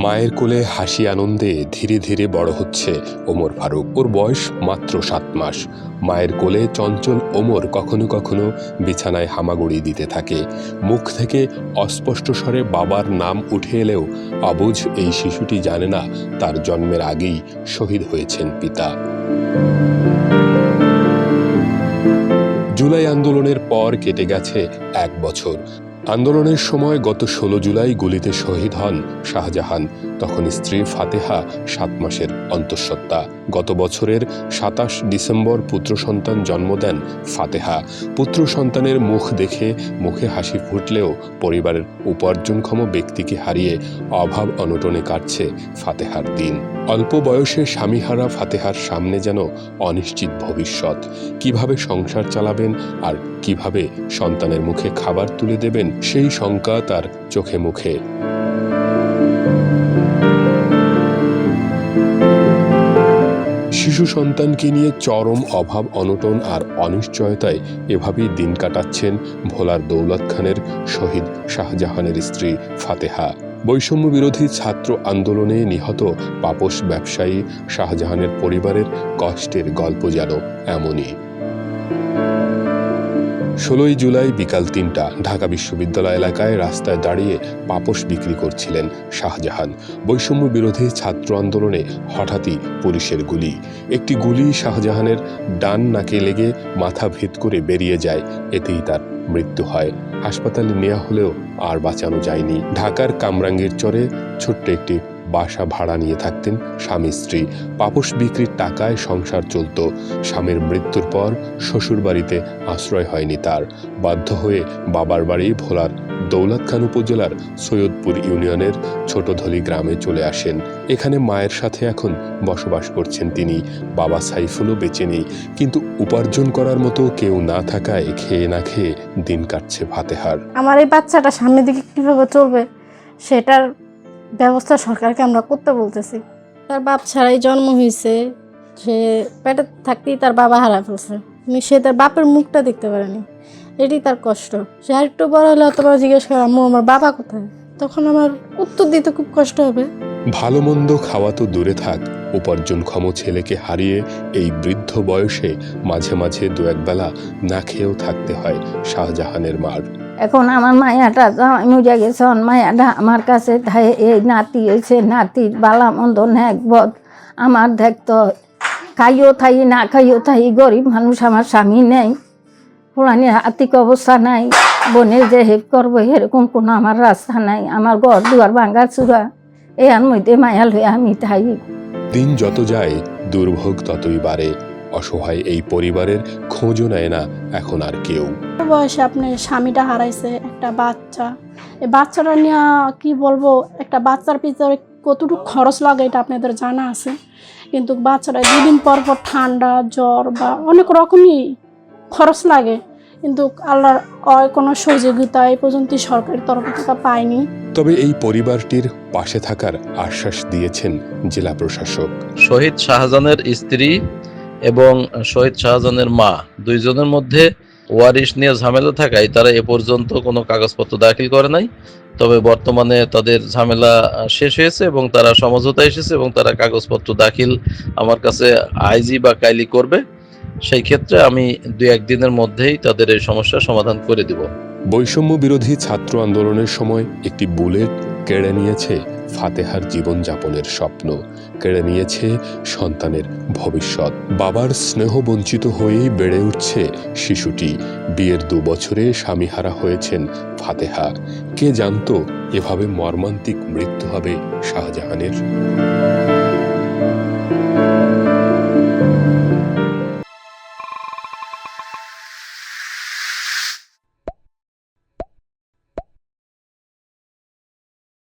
মায়ের কোলে হাসি আনন্দে ধীরে ধীরে বড় হচ্ছে ওমর ফারুক। ওর বয়স মাত্র 7 মাস। মায়ের কোলে চঞ্চল ওমর কখনো কখনো বিছানায় হামাগুড়ি দিতে থাকে। মুখ থেকে অস্পষ্ট স্বরে বাবার নাম উঠে এলেও অবুঝ এই শিশুটি জানে না তার জন্মের আগেই শহীদ হয়েছেন পিতা। জুলাই আন্দোলনের পর কেটে গেছে 1 বছর। আন্দোলনের সময় গত 16 জুলাই গুলিতে শহীদ হন শাহজাহান। তখন স্ত্রী ফাতেহা 7 মাসের অন্তঃসত্ত্বা। গত বছরের 27 ডিসেম্বর পুত্র সন্তান জন্ম দেন ফাতেহা। পুত্র সন্তানের মুখ দেখে মুখে হাসি ফুটলেও পরিবারের উপার্জনক্ষম ব্যক্তিকে হারিয়ে অভাব অনটনে কাটছে ফাতেহার দিন। অল্প বয়সে স্বামীহারা ফাতেহার সামনে যেন অনিশ্চিত ভবিষ্যৎ। কিভাবে সংসার চালাবেন আর কিভাবে সন্তানের মুখে খাবার তুলে দেবেন সেই শঙ্কা তার চোখে মুখে। শিশু সন্তানকে নিয়ে চরম অভাব অনটন আর অনিশ্চয়তায় এভাবেই দিন কাটাচ্ছেন ভোলার দৌলত খানের শহীদ শাহজাহানের স্ত্রী ফাতেহা। বৈষম্য বিরোধী ছাত্র আন্দোলনে নিহত পাপোশ ব্যবসায়ী শাহজাহানের পরিবারের কষ্টের গল্প যেন এমনই। 16 জুলাই বিকাল 3টা ঢাকা বিশ্ববিদ্যালয় এলাকায় রাস্তায় দাঁড়িয়ে পাপোশ বিক্রি করছিলেন শাহজাহান। বৈষম্য বিরোধী ছাত্র আন্দোলনে হঠাৎই পুলিশের গুলি। একটি গুলি শাহজাহানের ডান নাকে লেগে মাথা ভেদ করে বেরিয়ে যায়। এতেই তার মৃত্যু হয়। হাসপাতালে নেওয়া হলেও আর বাঁচানো যায়নি। ঢাকার কামরাঙ্গীর চরে ছোট্ট একটি বাসা ভাড়া নিয়ে থাকতেন স্বামী স্ত্রী। পাপোশ বিক্রির টাকায় সংসার চলত। স্বামীর মৃত্যুর পর শ্বশুর বাড়িতে আশ্রয় হয়নি তার। বাধ্য হয়ে বাবার বাড়ি ভোলার দৌলত খান উপজেলার সৈয়দপুর ইউনিয়নের ছোটধলি গ্রামে চলে আসেন। এখানে মায়ের সাথে এখন বসবাস করছেন তিনি। বাবা সাইফুলও বেঁচে নেই, কিন্তু উপার্জন করার মতো কেউ না থাকায় খেয়ে না খেয়ে দিন কাটছে ফাতেহার। আমার এই বাচ্চাটা সামনের দিকে কিভাবে চলবে সেটার ব্যবস্থা সরকারকে আমরা করতে বলতেছি। তার বাপ ছাড়াই জন্ম হয়েছে, সে পেটে থাকতেই তার বাবা হারা ফেলছে। সে তার বাপের মুখটা দেখতে পারেনি, এটি তার কষ্ট। সে আর একটু বড় হলে অত বড় জিজ্ঞেস করে আম্মু আমার বাবা কোথায়, তখন আমার উত্তর দিতে খুব কষ্ট হবে। ভালো মন্দ খাওয়া তো দূরে থাক, উপার্জনক্ষম ছেলেকে হারিয়ে এই বৃদ্ধ বয়সে মাঝে মাঝে 2-1 বেলা না খেয়েও থাকতে হয় শাহজাহানের মার। এখন আমার মায়াটা মরে গেছে, মায়াটা আমার কাছে এই নাতি হয়েছে, নাতির বালা মন্দ ন্যাক বদ আমার দেখতো। খাইও থাই না খাইও থাই, গরিব মানুষ, আমার স্বামী নেই, পুরানি আর্থিক অবস্থা নাই, বোনের যে হেল্প করবো এরকম কোনো আমার রাস্তা নাই। আমার ঘর দুয়ার ভাঙা চূড়া, এর মধ্যে মায়া লয়ে আমি থাই। দিন যত যায় দুর্ভোগ ততই বাড়ে। অসহায় এই পরিবারের খোঁজও নেয় না এখন আর কেউ। বয়সে আপনি স্বামীটা হারাইছে, একটা বাচ্চা, এই বাচ্চাটা নিয়ে কি বলবো, একটা বাচ্চার পিছনে কতটুকু খরচ লাগে এটা আপনাদের জানা আছে। কিন্তু বাচ্চাটা 2 দিন পর পর ঠান্ডা জ্বর বা অনেক রকমই খরচ লাগে, কিন্তু আল্লাহর কোনো সহযোগিতা এই পর্যন্ত সরকারের তরফ থেকে পায়নি। তবে এই পরিবারটির পাশে থাকার আশ্বাস দিয়েছেন জেলা প্রশাসক। শহীদ শাহজাহানের স্ত্রী এবং শহীদ শাহজাহানের মা দুইজনের মধ্যে ওয়ারিশ নিয়ে ঝামেলা থাকায় তারা এ পর্যন্ত কোনো কাগজপত্র দাখিল করে নাই। তবে বর্তমানে তাদের ঝামেলা শেষ হয়েছে এবং তারা সমঝোতা এসেছে এবং তারা কাগজপত্র দাখিল আমার কাছে আইজি বা কাইলি করবে। সেই ক্ষেত্রে আমি 2-1 দিনের মধ্যেই তাদের এই সমস্যার সমাধান করে দিব। বৈষম্য বিরোধী ছাত্র আন্দোলনের সময় একটি বুলেট কেড়ে নিয়েছে ফাতেহার জীবনযাপনের স্বপ্ন, কেড়ে নিয়েছে সন্তানের ভবিষ্যৎ। বাবার স্নেহ বঞ্চিত হয়েই বেড়ে উঠছে শিশুটি। বিয়ের 2 বছরে স্বামীহারা হয়েছেন ফাতেহা। কে জানতো এভাবে মর্মান্তিক মৃত্যু হবে শাহজাহানের।